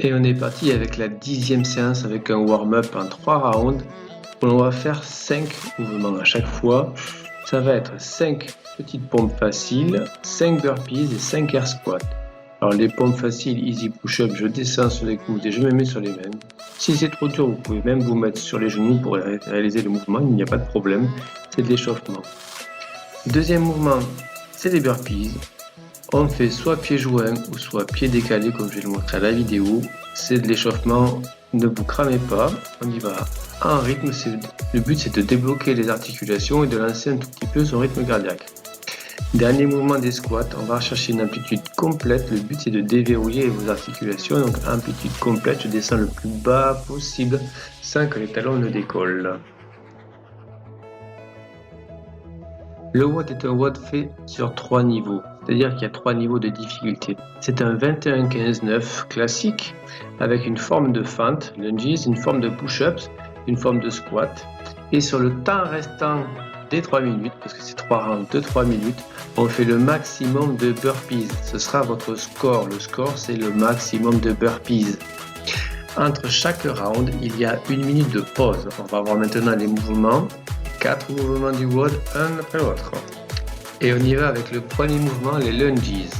Et on est parti avec la 10e séance avec un warm-up en 3 rounds. On va faire 5 mouvements à chaque fois. Ça va être 5 petites pompes faciles, 5 burpees et 5 air squats. Alors les pompes faciles, easy push-up, je descends sur les coudes et je me mets sur les mains. Si c'est trop dur, vous pouvez même vous mettre sur les genoux pour réaliser le mouvement, il n'y a pas de problème, c'est de l'échauffement. Deuxième mouvement, c'est les burpees. On fait soit pieds joints ou soit pieds décalés comme je vais le montrer à la vidéo. C'est de l'échauffement, ne vous cramez pas, on y va en rythme. Le but c'est de débloquer les articulations et de lancer un tout petit peu son rythme cardiaque. Dernier mouvement des squats, on va chercher une amplitude complète. Le but c'est de déverrouiller vos articulations, donc amplitude complète, je descends le plus bas possible sans que les talons ne décollent. Le WOD est un WOD fait sur 3 niveaux, c'est-à-dire qu'il y a 3 niveaux de difficulté. C'est un 21-15-9 classique avec une forme de fente, lunges, une forme de push-ups, une forme de squat. Et sur le temps restant des 3 minutes, parce que c'est 3 rounds de 3 minutes, on fait le maximum de burpees. Ce sera votre score. Le score, c'est le maximum de burpees. Entre chaque round, il y a 1 minute de pause. On va voir maintenant les mouvements. 4 mouvements du WOD, un après l'autre. Et on y va avec le premier mouvement, les lunges.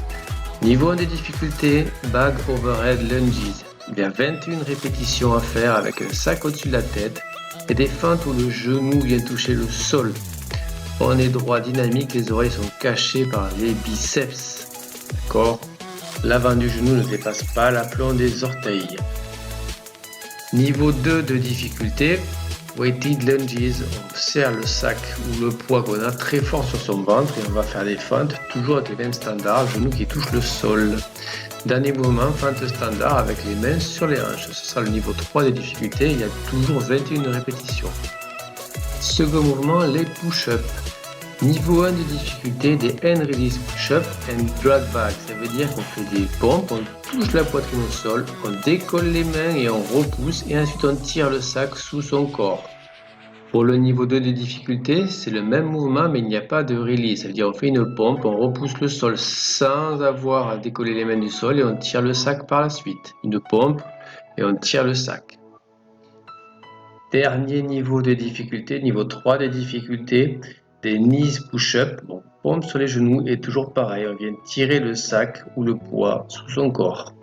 Niveau 1 de difficulté, bag overhead lunges. Il y a 21 répétitions à faire avec un sac au-dessus de la tête et des feintes où le genou vient toucher le sol. On est droit dynamique, les oreilles sont cachées par les biceps. D'accord ? L'avant du genou ne dépasse pas l'aplomb des orteils. Niveau 2 de difficulté, weighted lunges, on serre le sac ou le poids qu'on a très fort sur son ventre et on va faire des feintes, toujours avec les mêmes standards, genou qui touche le sol. Dernier mouvement, feinte standard avec les mains sur les hanches. Ce sera le niveau 3 des difficultés, il y a toujours 21 répétitions. Second mouvement, les push-ups. Niveau 1 de difficulté, des hand release push-up and drag back. Ça veut dire qu'on fait des pompes, on touche la poitrine au sol, on décolle les mains et on repousse et ensuite on tire le sac sous son corps. Pour le niveau 2 de difficulté, c'est le même mouvement mais il n'y a pas de release. Ça veut dire on fait une pompe, on repousse le sol sans avoir à décoller les mains du sol et on tire le sac par la suite. Une pompe et on tire le sac. Dernier niveau de difficulté, niveau 3 de difficulté, des knees push-up, bon, pompe sur les genoux et toujours pareil, on vient tirer le sac ou le poids sous son corps.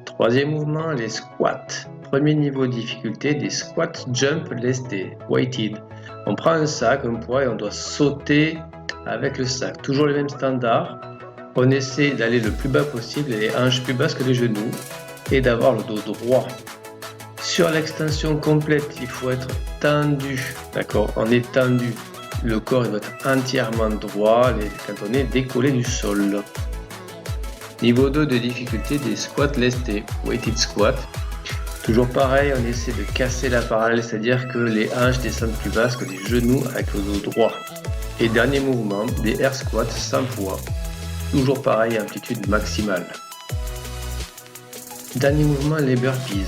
Troisième mouvement, les squats. Premier niveau de difficulté, des squats jump lestés, weighted. On prend un sac, un poids et on doit sauter avec le sac. Toujours les mêmes standards. On essaie d'aller le plus bas possible, les hanches plus basses que les genoux et d'avoir le dos droit. Sur l'extension complète, il faut être tendu, d'accord ? On est tendu. Le corps il doit être entièrement droit quand on est décollé du sol. Niveau 2 de difficulté, des squats lestés, weighted squat. Toujours pareil, on essaie de casser la parallèle, c'est-à-dire que les hanches descendent plus basses que les genoux avec le dos droit. Et dernier mouvement, des air squats sans poids. Toujours pareil, amplitude maximale. Dernier mouvement, les burpees,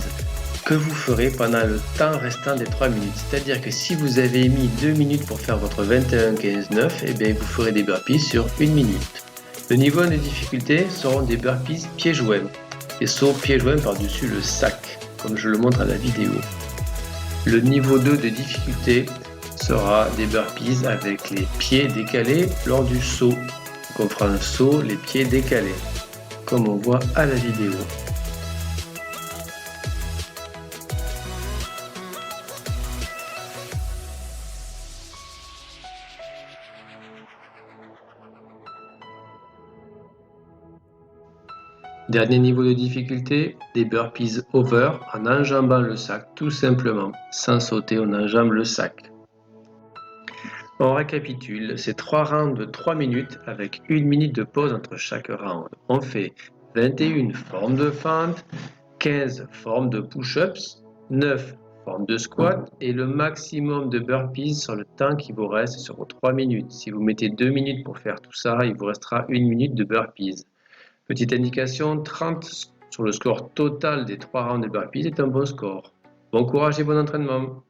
que vous ferez pendant le temps restant des 3 minutes. C'est-à-dire que si vous avez mis 2 minutes pour faire votre 21-15-9, eh bien vous ferez des burpees sur 1 minute. Le niveau 1 de difficulté seront des burpees pieds joints, des sauts pieds joints par-dessus le sac, comme je le montre à la vidéo. Le niveau 2 de difficulté sera des burpees avec les pieds décalés lors du saut. Donc on fera un saut, les pieds décalés, comme on voit à la vidéo. Dernier niveau de difficulté, des burpees over en enjambant le sac tout simplement. Sans sauter, on enjambe le sac. On récapitule, c'est 3 rounds de 3 minutes avec 1 minute de pause entre chaque round. On fait 21 formes de fente, 15 formes de push-ups, 9 formes de squat et le maximum de burpees sur le temps qui vous reste sur vos 3 minutes. Si vous mettez 2 minutes pour faire tout ça, il vous restera 1 minute de burpees. Petite indication, 30 sur le score total des 3 rounds de burpees est un bon score. Bon courage et bon entraînement.